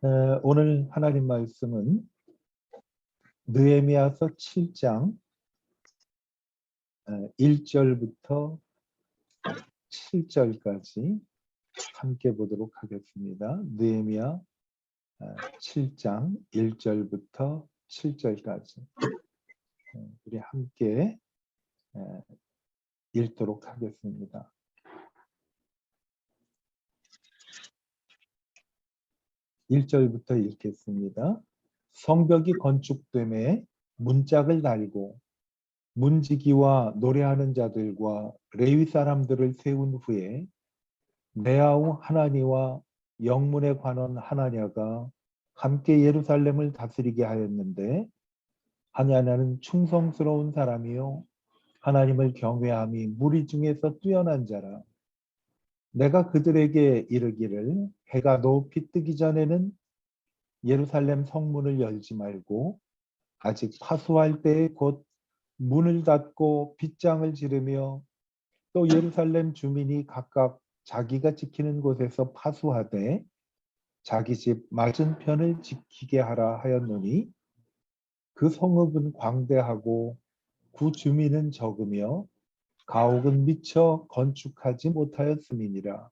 오늘 하나님 말씀은 느헤미야서 7장 1절부터 7절까지 함께 보도록 하겠습니다. 느헤미야 7장 1절부터 7절까지 우리 함께 읽도록 하겠습니다. 1절부터 읽겠습니다. 성벽이 건축됨에 문짝을 달고 문지기와 노래하는 자들과 레위 사람들을 세운 후에 네아우 하나니와 영문의 관원 하나냐가 함께 예루살렘을 다스리게 하였는데, 하나냐는 충성스러운 사람이요 하나님을 경외함이 무리 중에서 뛰어난 자라. 내가 그들에게 이르기를 해가 높이 뜨기 전에는 예루살렘 성문을 열지 말고 아직 파수할 때에 곧 문을 닫고 빗장을 지르며 또 예루살렘 주민이 각각 자기가 지키는 곳에서 파수하되 자기 집 맞은편을 지키게 하라 하였노니, 그 성읍은 광대하고 그 주민은 적으며 가옥은 미처 건축하지 못하였음이니라.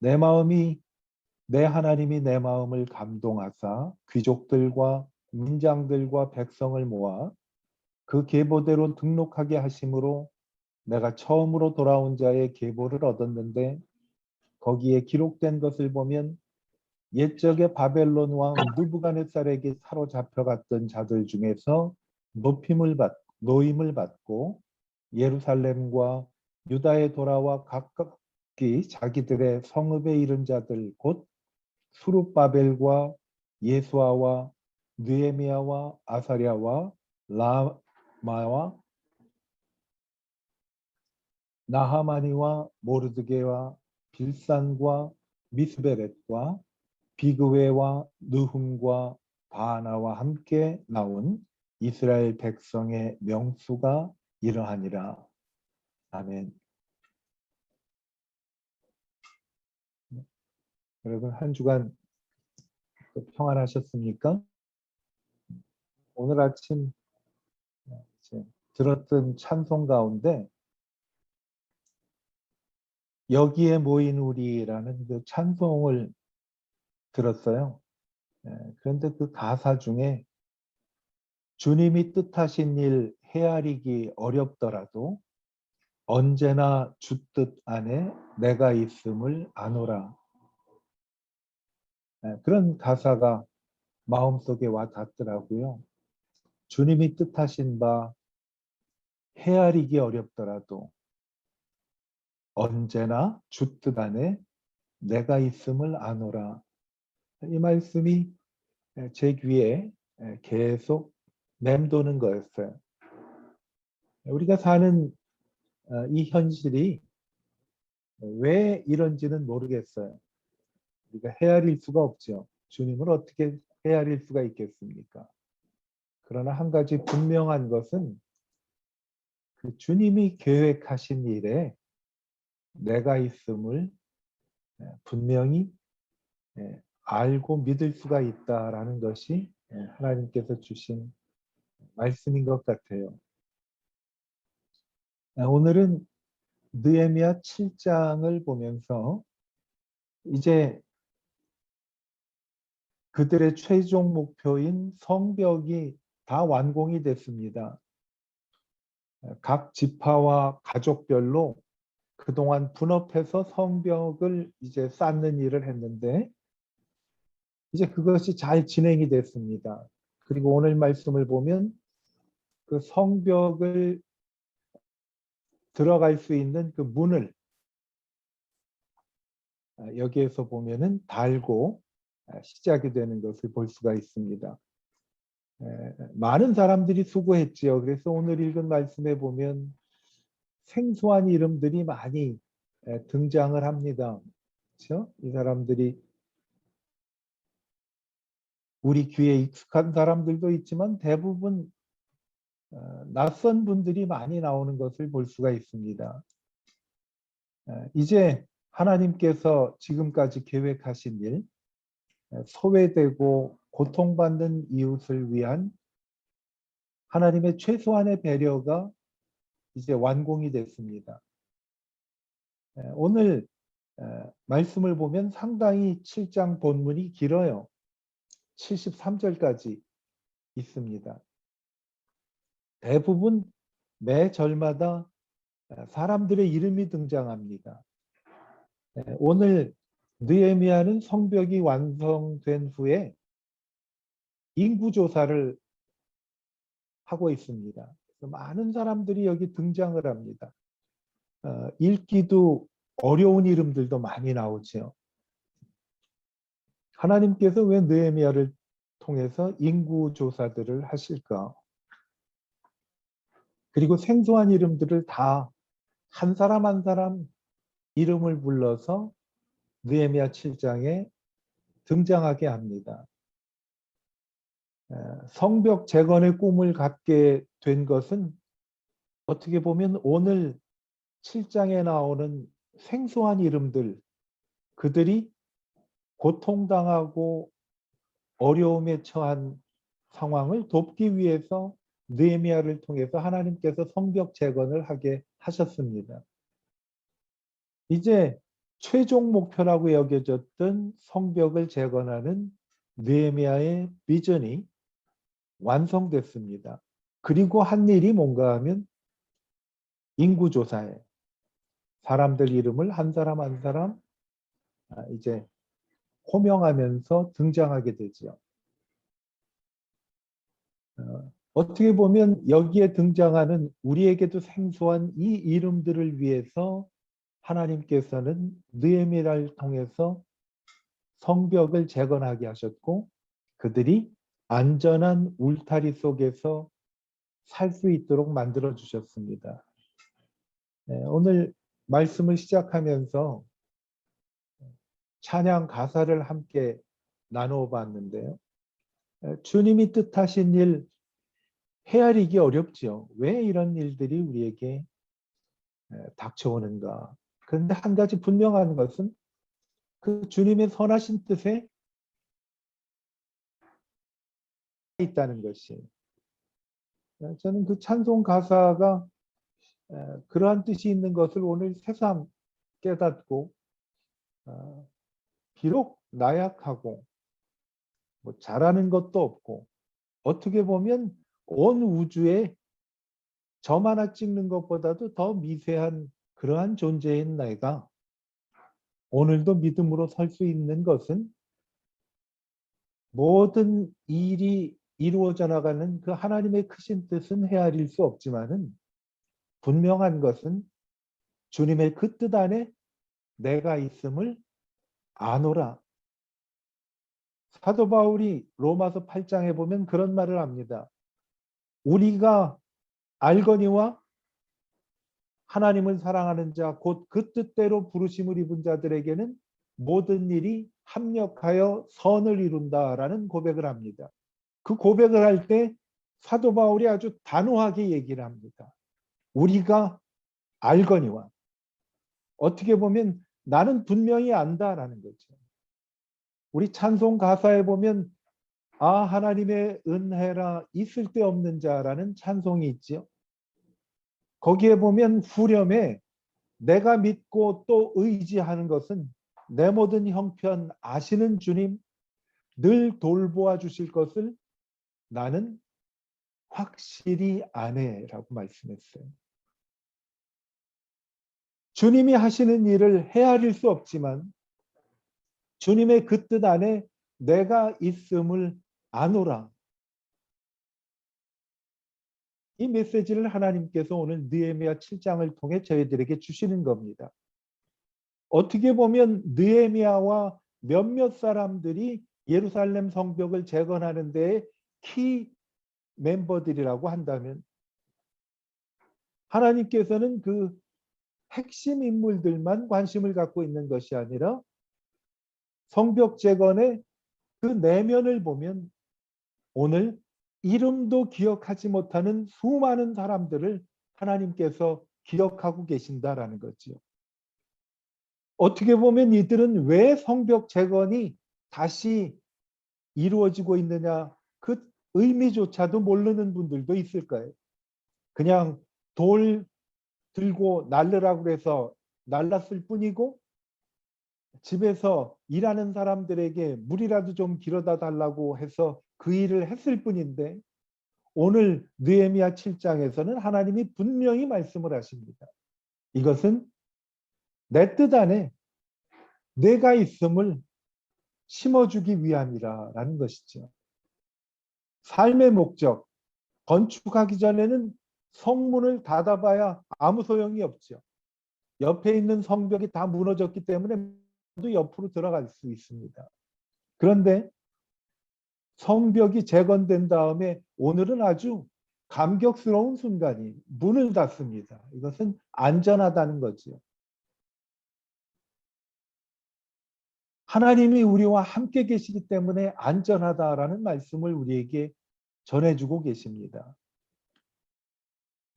내 하나님이 내 마음을 감동하사 귀족들과 민장들과 백성을 모아 그 계보대로 등록하게 하심으로 내가 처음으로 돌아온 자의 계보를 얻었는데, 거기에 기록된 것을 보면 옛적에 바벨론 왕 느부갓네살에게 사로잡혀갔던 자들 중에서 노임을 받고 예루살렘과 유다에 돌아와 각각이 자기들의 성읍에 이른 자들 곧 수룹바벨과 예수아와 느헤미야와 아사랴와 라마와 나하마니와 모르드게와 빌산과 미스베렛과 비그웨와 느훔과 바나와 함께 나온 이스라엘 백성의 명수가 이러하니라. 아멘. 여러분, 한 주간 평안하셨습니까? 오늘 아침 들었던 찬송 가운데 여기에 모인 우리라는 그 찬송을 들었어요. 그런데 그 가사 중에 주님이 뜻하신 일 헤아리기 어렵더라도 언제나 주 뜻 안에 내가 있음을 아노라. 그런 가사가 마음속에 와 닿더라고요. 주님이 뜻하신 바 헤아리기 어렵더라도 언제나 주 뜻 안에 내가 있음을 아노라. 이 말씀이 제 귀에 계속 맴도는 거였어요. 우리가 사는 이 현실이 왜 이런지는 모르겠어요. 우리가 헤아릴 수가 없죠. 주님을 어떻게 헤아릴 수가 있겠습니까? 그러나 한 가지 분명한 것은 그 주님이 계획하신 일에 내가 있음을 분명히 알고 믿을 수가 있다라는 것이 하나님께서 주신 말씀인 것 같아요. 오늘은 느헤미야 7장을 보면서 이제 그들의 최종 목표인 성벽이 다 완공이 됐습니다. 각 지파와 가족별로 그동안 분업해서 성벽을 이제 쌓는 일을 했는데 이제 그것이 잘 진행이 됐습니다. 그리고 오늘 말씀을 보면 그 성벽을 들어갈 수 있는 그 문을 여기에서 보면은 달고 시작이 되는 것을 볼 수가 있습니다. 많은 사람들이 수고했지요. 그래서 오늘 읽은 말씀에 보면 생소한 이름들이 많이 등장을 합니다. 그렇죠? 이 사람들이 우리 귀에 익숙한 사람들도 있지만 대부분 낯선 분들이 많이 나오는 것을 볼 수가 있습니다. 이제 하나님께서 지금까지 계획하신 일, 소외되고 고통받는 이웃을 위한 하나님의 최소한의 배려가 이제 완공이 됐습니다. 오늘 말씀을 보면 상당히 7장 본문이 길어요. 73절까지 있습니다. 대부분 매 절마다 사람들의 이름이 등장합니다. 오늘 느헤미야는 성벽이 완성된 후에 인구조사를 하고 있습니다. 많은 사람들이 여기 등장을 합니다. 읽기도 어려운 이름들도 많이 나오죠. 하나님께서 왜 느헤미야를 통해서 인구조사들을 하실까? 그리고 생소한 이름들을 다 한 사람 한 사람 이름을 불러서 느헤미야 7장에 등장하게 합니다. 성벽 재건의 꿈을 갖게 된 것은 어떻게 보면 오늘 7장에 나오는 생소한 이름들, 그들이 고통당하고 어려움에 처한 상황을 돕기 위해서 느헤미야를 통해서 하나님께서 성벽 재건을 하게 하셨습니다. 이제 최종 목표라고 여겨졌던 성벽을 재건하는 느헤미야의 비전이 완성됐습니다. 그리고 한 일이 뭔가 하면 인구조사에 사람들 이름을 한 사람 한 사람 이제 호명하면서 등장하게 되죠. 어떻게 보면 여기에 등장하는 우리에게도 생소한 이 이름들을 위해서 하나님께서는 느헤미야를 통해서 성벽을 재건하게 하셨고 그들이 안전한 울타리 속에서 살 수 있도록 만들어 주셨습니다. 오늘 말씀을 시작하면서 찬양 가사를 함께 나누어 봤는데요. 주님이 뜻하신 일 헤아리기 어렵죠. 왜 이런 일들이 우리에게 닥쳐오는가. 그런데 한 가지 분명한 것은 그 주님의 선하신 뜻에 있다는 것이. 저는 그 찬송 가사가 그러한 뜻이 있는 것을 오늘 새삼 깨닫고 비록 나약하고 뭐 잘하는 것도 없고 어떻게 보면 온 우주에 점 하나 찍는 것보다도 더 미세한 그러한 존재인 내가 오늘도 믿음으로 설 수 있는 것은 모든 일이 이루어져 나가는 그 하나님의 크신 뜻은 헤아릴 수 없지만은 분명한 것은 주님의 그 뜻 안에 내가 있음을 아노라. 사도 바울이 로마서 8장에 보면 그런 말을 합니다. 우리가 알거니와 하나님을 사랑하는 자 곧 그 뜻대로 부르심을 입은 자들에게는 모든 일이 합력하여 선을 이룬다라는 고백을 합니다. 그 고백을 할 때 사도 바울이 아주 단호하게 얘기를 합니다. 우리가 알거니와 어떻게 보면 나는 분명히 안다라는 거죠. 우리 찬송 가사에 보면 하나님의 은혜라 있을 데 없는 자라는 찬송이 있죠. 거기에 보면 후렴에 내가 믿고 또 의지하는 것은 내 모든 형편 아시는 주님 늘 돌보아 주실 것을 나는 확실히 아네라고 말씀했어요. 주님이 하시는 일을 헤아릴 수 없지만 주님의 그 뜻 안에 내가 있음을 아노라. 이 메시지를 하나님께서 오늘 느헤미야 7장을 통해 저희들에게 주시는 겁니다. 어떻게 보면 느헤미야와 몇몇 사람들이 예루살렘 성벽을 재건하는 데에 키 멤버들이라고 한다면 하나님께서는 그 핵심 인물들만 관심을 갖고 있는 것이 아니라 성벽 재건의 그 내면을 보면 오늘 이름도 기억하지 못하는 수많은 사람들을 하나님께서 기억하고 계신다라는 거지요. 어떻게 보면 이들은 왜 성벽 재건이 다시 이루어지고 있느냐 그 의미조차도 모르는 분들도 있을 거예요. 그냥 돌 들고 날르라고 해서 날랐을 뿐이고 집에서 일하는 사람들에게 물이라도 좀 길어다 달라고 해서 그 일을 했을 뿐인데 오늘 느헤미야 7장에서는 하나님이 분명히 말씀을 하십니다. 이것은 내 뜻 안에 내가 있음을 심어주기 위함이라는 것이죠. 삶의 목적, 건축하기 전에는 성문을 닫아봐야 아무 소용이 없죠. 옆에 있는 성벽이 다 무너졌기 때문에 또 옆으로 들어갈 수 있습니다. 그런데 성벽이 재건된 다음에 오늘은 아주 감격스러운 순간이 문을 닫습니다. 이것은 안전하다는 거죠. 하나님이 우리와 함께 계시기 때문에 안전하다라는 말씀을 우리에게 전해주고 계십니다.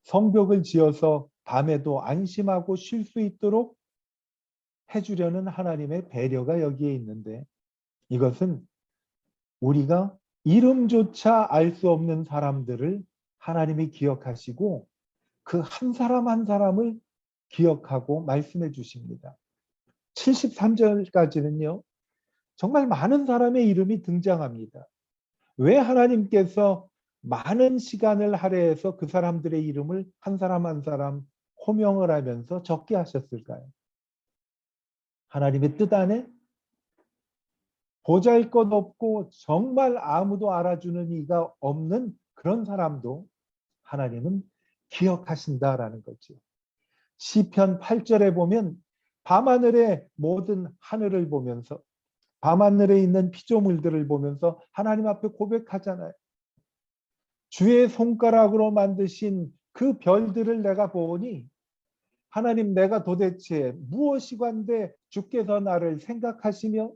성벽을 지어서 밤에도 안심하고 쉴 수 있도록 해주려는 하나님의 배려가 여기에 있는데 이것은 우리가 이름조차 알 수 없는 사람들을 하나님이 기억하시고 그 한 사람 한 사람을 기억하고 말씀해 주십니다. 73절까지는요. 정말 많은 사람의 이름이 등장합니다. 왜 하나님께서 많은 시간을 할애해서 그 사람들의 이름을 한 사람 한 사람 호명을 하면서 적게 하셨을까요? 하나님의 뜻 안에 보잘것없고 정말 아무도 알아주는 이가 없는 그런 사람도 하나님은 기억하신다라는 거죠. 시편 8절에 보면 밤하늘의 모든 하늘을 보면서 밤하늘에 있는 피조물들을 보면서 하나님 앞에 고백하잖아요. 주의 손가락으로 만드신 그 별들을 내가 보니 하나님 내가 도대체 무엇이간데 주께서 나를 생각하시며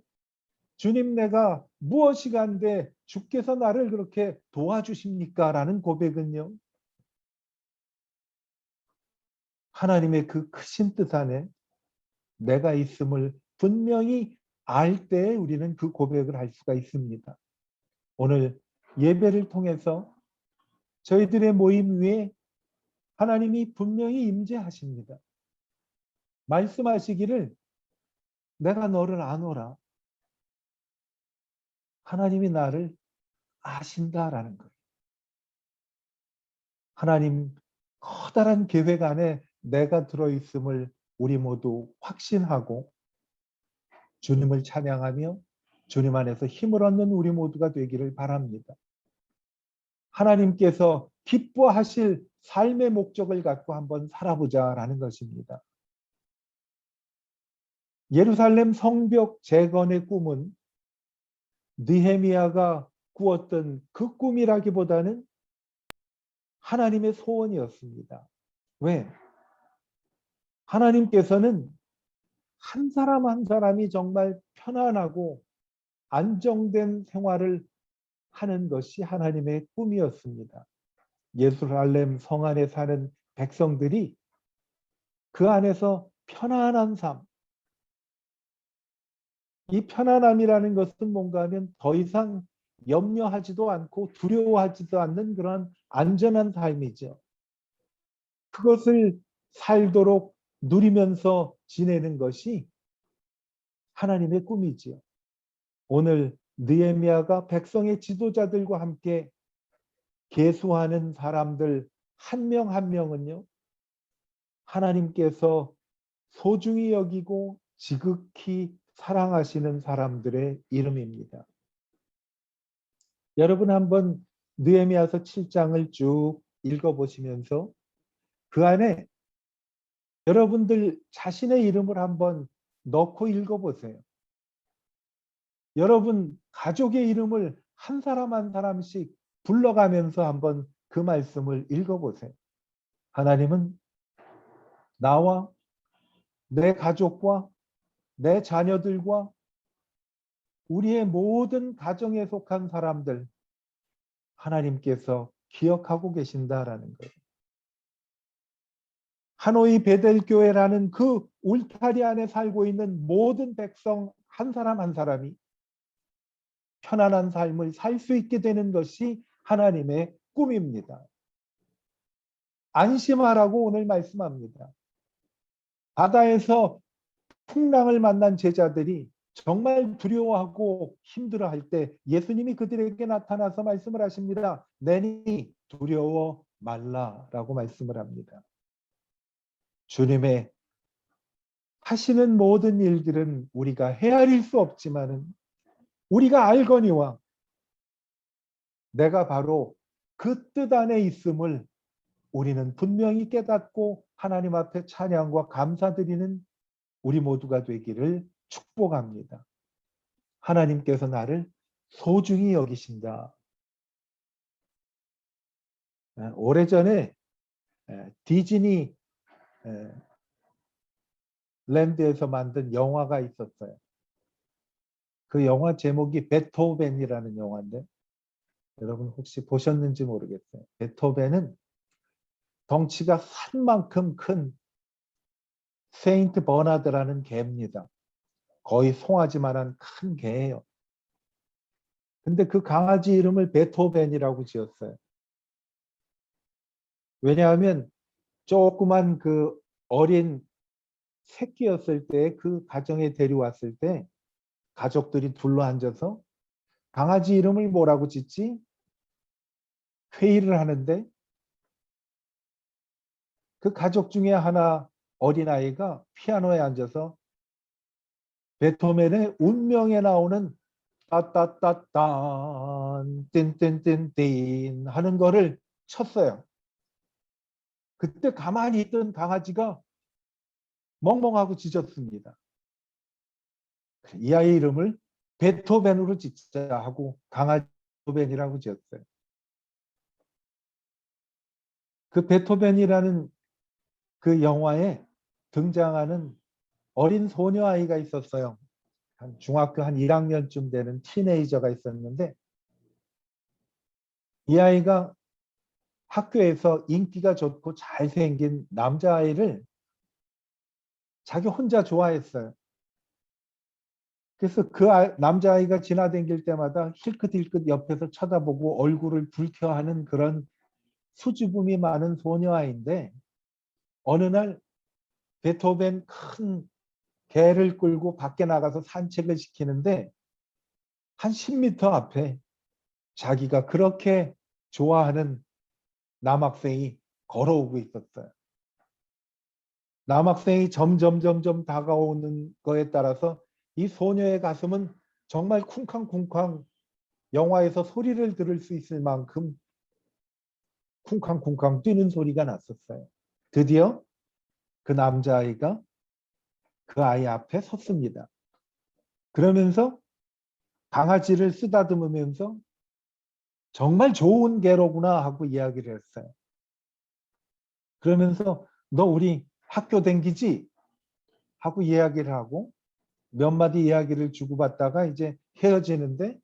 주님 내가 무엇이간데 주께서 나를 그렇게 도와주십니까? 라는 고백은요. 하나님의 그 크신 뜻 안에 내가 있음을 분명히 알 때 우리는 그 고백을 할 수가 있습니다. 오늘 예배를 통해서 저희들의 모임 위에 하나님이 분명히 임재하십니다. 말씀하시기를 내가 너를 아노라. 하나님이 나를 아신다라는 거예요. 하나님 커다란 계획 안에 내가 들어있음을 우리 모두 확신하고 주님을 찬양하며 주님 안에서 힘을 얻는 우리 모두가 되기를 바랍니다. 하나님께서 기뻐하실 삶의 목적을 갖고 한번 살아보자라는 것입니다. 예루살렘 성벽 재건의 꿈은 느헤미야가 꾸었던 그 꿈이라기보다는 하나님의 소원이었습니다. 왜? 하나님께서는 한 사람 한 사람이 정말 편안하고 안정된 생활을 하는 것이 하나님의 꿈이었습니다. 예루살렘 성 안에 사는 백성들이 그 안에서 편안한 삶, 이 편안함이라는 것은 뭔가 하면 더 이상 염려하지도 않고 두려워하지도 않는 그런 안전한 삶이죠. 그것을 살도록 누리면서 지내는 것이 하나님의 꿈이지요. 오늘 느헤미야가 백성의 지도자들과 함께 계수하는 사람들 한 명 한 명은요. 하나님께서 소중히 여기고 지극히 사랑하시는 사람들의 이름입니다. 여러분 한번 느헤미야서 7장을 쭉 읽어보시면서 그 안에 여러분들 자신의 이름을 한번 넣고 읽어보세요. 여러분 가족의 이름을 한 사람 한 사람씩 불러가면서 한번 그 말씀을 읽어보세요. 하나님은 나와 내 가족과 내 자녀들과 우리의 모든 가정에 속한 사람들 하나님께서 기억하고 계신다라는 거예요. 하노이 베델교회라는 그 울타리 안에 살고 있는 모든 백성 한 사람 한 사람이 편안한 삶을 살 수 있게 되는 것이 하나님의 꿈입니다. 안심하라고 오늘 말씀합니다. 바다에서 풍랑을 만난 제자들이 정말 두려워하고 힘들어할 때 예수님이 그들에게 나타나서 말씀을 하십니다. 내니 두려워 말라라고 말씀을 합니다. 주님의 하시는 모든 일들은 우리가 헤아릴 수 없지만은 우리가 알거니와 내가 바로 그 뜻 안에 있음을 우리는 분명히 깨닫고 하나님 앞에 찬양과 감사드리는 우리 모두가 되기를 축복합니다. 하나님께서 나를 소중히 여기신다. 오래전에 디즈니 랜드에서 만든 영화가 있었어요. 그 영화 제목이 베토벤이라는 영화인데 여러분 혹시 보셨는지 모르겠어요. 베토벤은 덩치가 산만큼 큰 세인트 버나드라는 개입니다. 거의 송아지만한 큰 개예요. 근데 그 강아지 이름을 베토벤이라고 지었어요. 왜냐하면 조그만 그 어린 새끼였을 때 그 가정에 데려왔을 때 가족들이 둘러앉아서 강아지 이름을 뭐라고 짓지? 회의를 하는데 그 가족 중에 하나 어린아이가 피아노에 앉아서 베토벤의 운명에 나오는 따따따딴 띵띵띵띵 하는 거를 쳤어요. 그때 가만히 있던 강아지가 멍멍하고 짖었습니다. 이 아이 이름을 베토벤으로 짓자 하고 강아지 베토벤이라고 지었어요. 그 베토벤이라는 그 영화에 등장하는 어린 소녀 아이가 있었어요. 한 중학교 한 1학년쯤 되는 티네이저가 있었는데 이 아이가 학교에서 인기가 좋고 잘생긴 남자아이를 자기 혼자 좋아했어요. 그래서 그 남자아이가 지나다닐 때마다 힐끗힐끗 옆에서 쳐다보고 얼굴을 붉혀하는 그런 수줍음이 많은 소녀아이인데 어느 날 베토벤 큰 개를 끌고 밖에 나가서 산책을 시키는데 한 10m 앞에 자기가 그렇게 좋아하는 남학생이 걸어오고 있었어요. 남학생이 점점 다가오는 거에 따라서 이 소녀의 가슴은 정말 쿵쾅쿵쾅 영화에서 소리를 들을 수 있을 만큼 쿵쾅쿵쾅 뛰는 소리가 났었어요. 드디어 그 남자아이가 그 아이 앞에 섰습니다. 그러면서 강아지를 쓰다듬으면서 정말 좋은 개로구나 하고 이야기를 했어요. 그러면서 너 우리 학교 댕기지? 하고 이야기를 하고 몇 마디 이야기를 주고받다가 이제 헤어지는데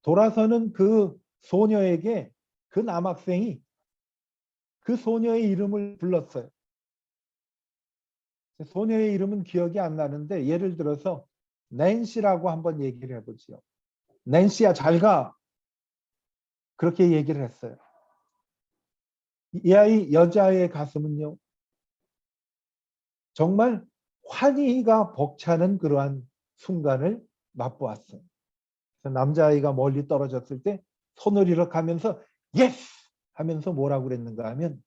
돌아서는 그 소녀에게 그 남학생이 그 소녀의 이름을 불렀어요. 소녀의 이름은 기억이 안 나는데 예를 들어서 낸시라고 한번 얘기를 해보지요. 낸시야 잘 가. 그렇게 얘기를 했어요. 이 아이 여자아이의 가슴은요. 정말 환희가 벅차는 그러한 순간을 맛보았어요. 그래서 남자아이가 멀리 떨어졌을 때 손을 이렇게 하면서 예스! 하면서 뭐라고 그랬는가 하면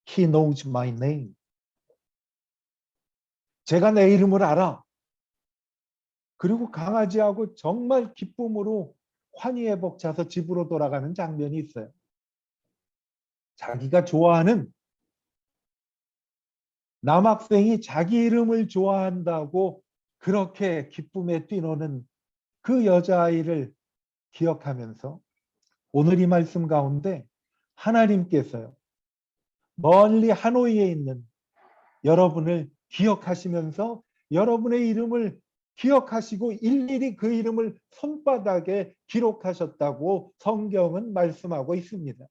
He knows my name. 제가 내 이름을 알아. 그리고 강아지하고 정말 기쁨으로 환희에 벅차서 집으로 돌아가는 장면이 있어요. 자기가 좋아하는 남학생이 자기 이름을 좋아한다고 그렇게 기쁨에 뛰노는 그 여자아이를 기억하면서 오늘 이 말씀 가운데 하나님께서요. 멀리 하노이에 있는 여러분을 기억하시면서 여러분의 이름을 기억하시고 일일이 그 이름을 손바닥에 기록하셨다고 성경은 말씀하고 있습니다.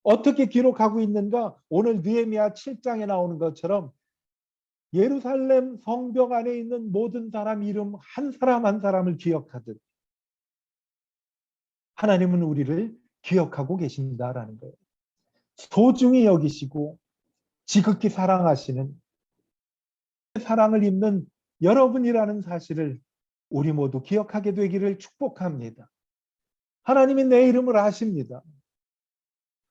어떻게 기록하고 있는가? 오늘 느헤미야 7장에 나오는 것처럼 예루살렘 성벽 안에 있는 모든 사람 이름 한 사람 한 사람을 기억하듯 하나님은 우리를 기억하고 계신다라는 거예요. 소중히 여기시고 지극히 사랑하시는, 사랑을 입는 여러분이라는 사실을 우리 모두 기억하게 되기를 축복합니다. 하나님이 내 이름을 아십니다.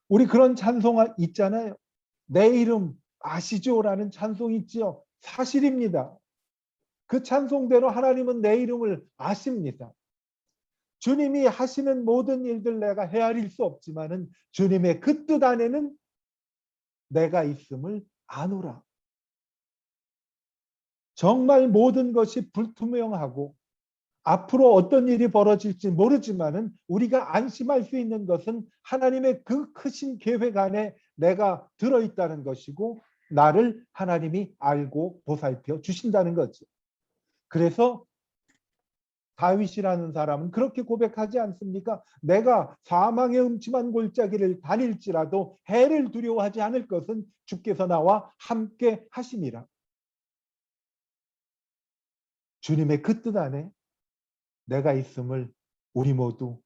우리 그런 찬송 있잖아요. 내 이름 아시죠? 라는 찬송 있지요. 사실입니다. 그 찬송대로 하나님은 내 이름을 아십니다. 주님이 하시는 모든 일들 내가 헤아릴 수 없지만은 주님의 그 뜻 안에는 내가 있음을 아노라. 정말 모든 것이 불투명하고 앞으로 어떤 일이 벌어질지 모르지만은 우리가 안심할 수 있는 것은 하나님의 그 크신 계획 안에 내가 들어있다는 것이고 나를 하나님이 알고 보살펴 주신다는 거지. 그래서 다윗이라는 사람은 그렇게 고백하지 않습니까? 내가 사망의 음침한 골짜기를 다닐지라도 해를 두려워하지 않을 것은 주께서 나와 함께 하심이라. 주님의 그 뜻 안에 내가 있음을 우리 모두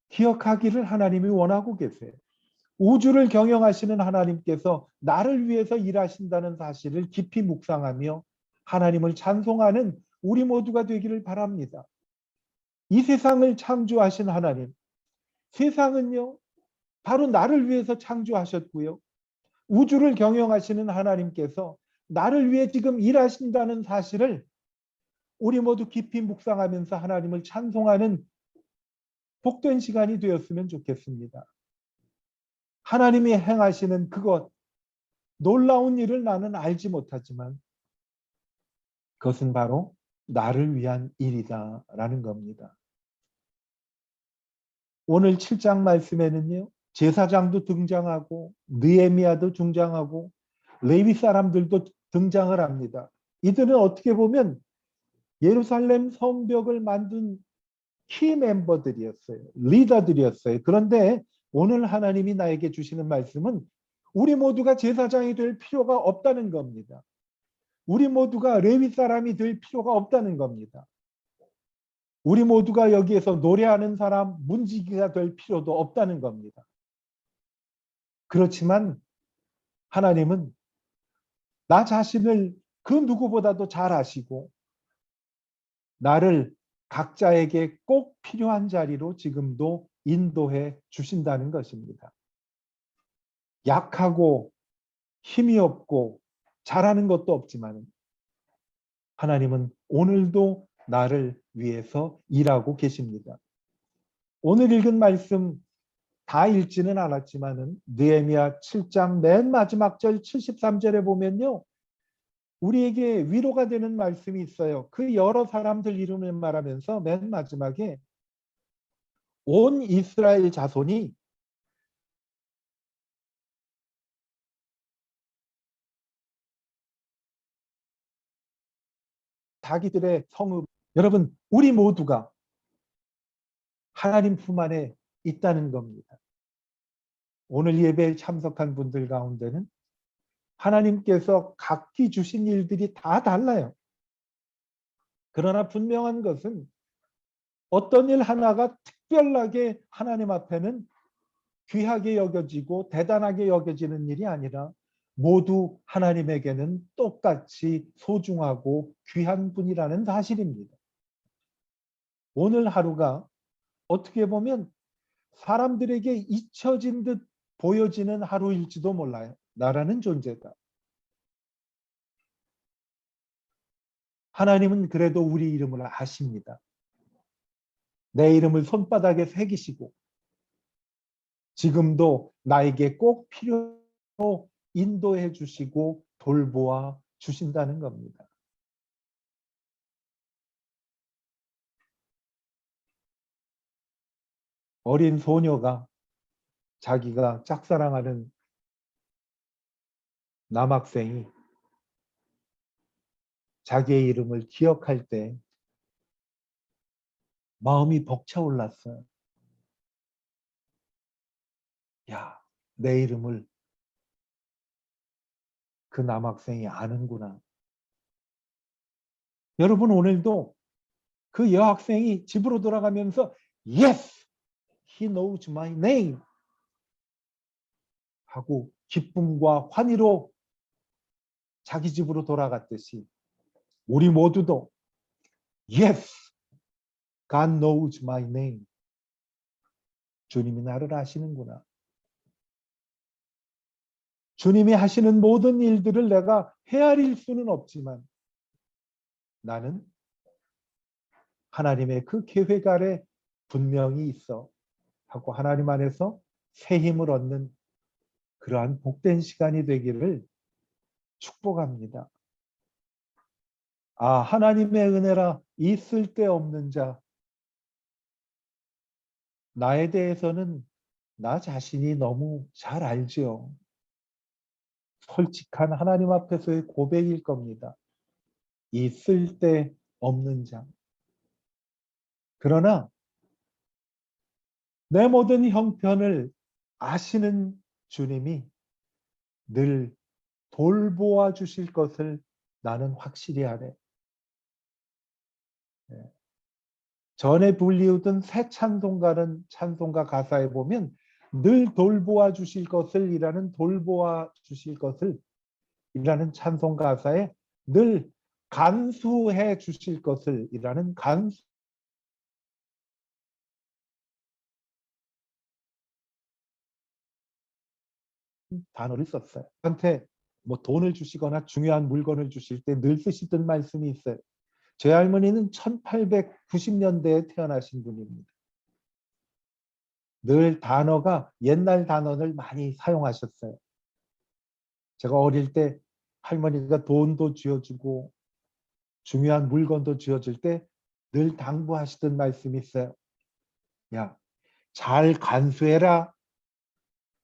기억하기를 하나님이 원하고 계세요. 우주를 경영하시는 하나님께서 나를 위해서 일하신다는 사실을 깊이 묵상하며 하나님을 찬송하는 우리 모두가 되기를 바랍니다. 이 세상을 창조하신 하나님, 세상은요 바로 나를 위해서 창조하셨고요. 우주를 경영하시는 하나님께서 나를 위해 지금 일하신다는 사실을 우리 모두 깊이 묵상하면서 하나님을 찬송하는 복된 시간이 되었으면 좋겠습니다. 하나님이 행하시는 그것, 놀라운 일을 나는 알지 못하지만 그것은 바로 나를 위한 일이다라는 겁니다. 오늘 7장 말씀에는요. 제사장도 등장하고 느헤미야도 등장하고 레위 사람들도 등장을 합니다. 이들은 어떻게 보면 예루살렘 성벽을 만든 키 멤버들이었어요. 리더들이었어요. 그런데 오늘 하나님이 나에게 주시는 말씀은 우리 모두가 제사장이 될 필요가 없다는 겁니다. 우리 모두가 레위 사람이 될 필요가 없다는 겁니다. 우리 모두가 여기에서 노래하는 사람, 문지기가 될 필요도 없다는 겁니다. 그렇지만 하나님은 나 자신을 그 누구보다도 잘 아시고 나를 각자에게 꼭 필요한 자리로 지금도 인도해 주신다는 것입니다. 약하고 힘이 없고 잘하는 것도 없지만 하나님은 오늘도 나를 위해서 일하고 계십니다. 오늘 읽은 말씀 다 읽지는 않았지만은 느헤미야 7장 맨 마지막 절 73절에 보면요. 우리에게 위로가 되는 말씀이 있어요. 그 여러 사람들 이름을 말하면서 맨 마지막에 온 이스라엘 자손이 자기들의 성읍, 여러분 우리 모두가 하나님 품 안에 있다는 겁니다. 오늘 예배에 참석한 분들 가운데는 하나님께서 각기 주신 일들이 다 달라요. 그러나 분명한 것은 어떤 일 하나가 특별하게 하나님 앞에는 귀하게 여겨지고 대단하게 여겨지는 일이 아니라 모두 하나님에게는 똑같이 소중하고 귀한 분이라는 사실입니다. 오늘 하루가 어떻게 보면 사람들에게 잊혀진 듯 보여지는 하루일지도 몰라요. 나라는 존재가. 하나님은 그래도 우리 이름을 아십니다. 내 이름을 손바닥에 새기시고 지금도 나에게 꼭 필요로 인도해 주시고 돌보아 주신다는 겁니다. 어린 소녀가 자기가 짝사랑하는 남학생이 자기의 이름을 기억할 때 마음이 벅차올랐어요. 야, 내 이름을 그 남학생이 아는구나. 여러분 오늘도 그 여학생이 집으로 돌아가면서 Yes, he knows my name 하고 기쁨과 환희로 자기 집으로 돌아갔듯이 우리 모두도 Yes, God knows my name. 주님이 나를 아시는구나. 주님이 하시는 모든 일들을 내가 헤아릴 수는 없지만 나는 하나님의 그 계획 아래 분명히 있어 하고 하나님 안에서 새 힘을 얻는 그러한 복된 시간이 되기를 축복합니다. 아, 하나님의 은혜라 있을 데 없는 자. 나에 대해서는 나 자신이 너무 잘 알지요. 솔직한 하나님 앞에서의 고백일 겁니다. 있을 데 없는 자. 그러나 내 모든 형편을 아시는 주님이 늘 돌보아 주실 것을 나는 확실히 하네. 전에 불리우던 새 찬송가는 찬송가 가사에 보면 늘 돌보아 주실 것을 이라는 돌보아 주실 것을 이라는 찬송 가사에 늘 간수해 주실 것을 이라는 간수 단어를 썼어요. 저한테 뭐 돈을 주시거나 중요한 물건을 주실 때 늘 쓰시던 말씀이 있어요. 제 할머니는 1890년대에 태어나신 분입니다. 늘 단어가 옛날 단어를 많이 사용하셨어요. 제가 어릴 때 할머니가 돈도 쥐어주고 중요한 물건도 쥐어줄 때 늘 당부하시던 말씀이 있어요. 야, 잘 간수해라.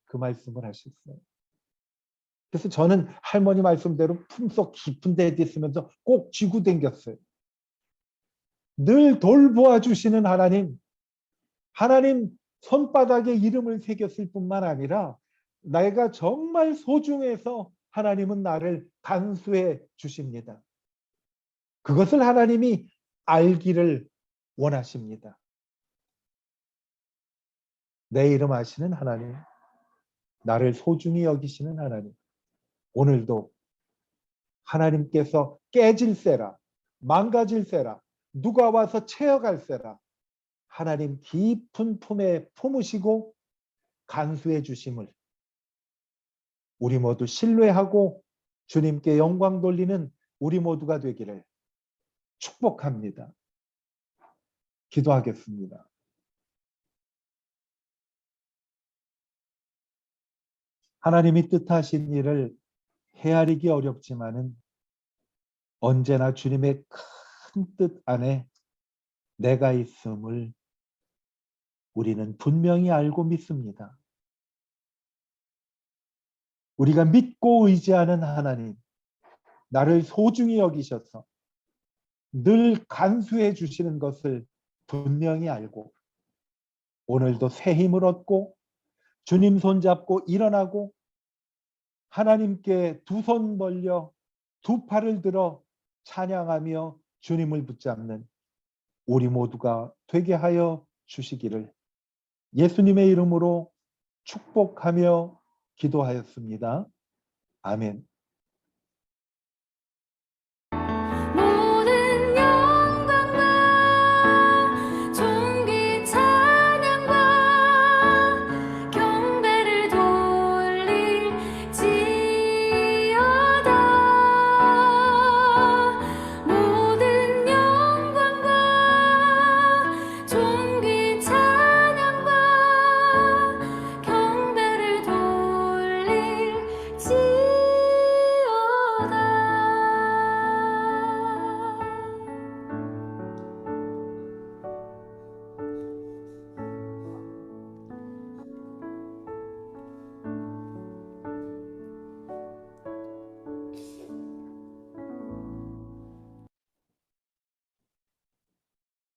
그 말씀을 하셨어요. 그래서 저는 할머니 말씀대로 품속 깊은 데 있으면서 꼭 쥐고 댕겼어요. 늘 돌보아 주시는 하나님, 하나님 손바닥에 이름을 새겼을 뿐만 아니라 내가 정말 소중해서 하나님은 나를 간수해 주십니다. 그것을 하나님이 알기를 원하십니다. 내 이름 아시는 하나님, 나를 소중히 여기시는 하나님, 오늘도 하나님께서 깨질세라, 망가질세라, 누가 와서 채어갈세라 하나님 깊은 품에 품으시고 간수해 주심을 우리 모두 신뢰하고 주님께 영광 돌리는 우리 모두가 되기를 축복합니다. 기도하겠습니다. 하나님이 뜻하신 일을 헤아리기 어렵지만은 언제나 주님의 큰 뜻 안에 내가 있음을 우리는 분명히 알고 믿습니다. 우리가 믿고 의지하는 하나님, 나를 소중히 여기셔서 늘 간수해 주시는 것을 분명히 알고 오늘도 새 힘을 얻고 주님 손잡고 일어나고 하나님께 두 손 벌려 두 팔을 들어 찬양하며 주님을 붙잡는 우리 모두가 되게 하여 주시기를 예수님의 이름으로 축복하며 기도하였습니다. 아멘.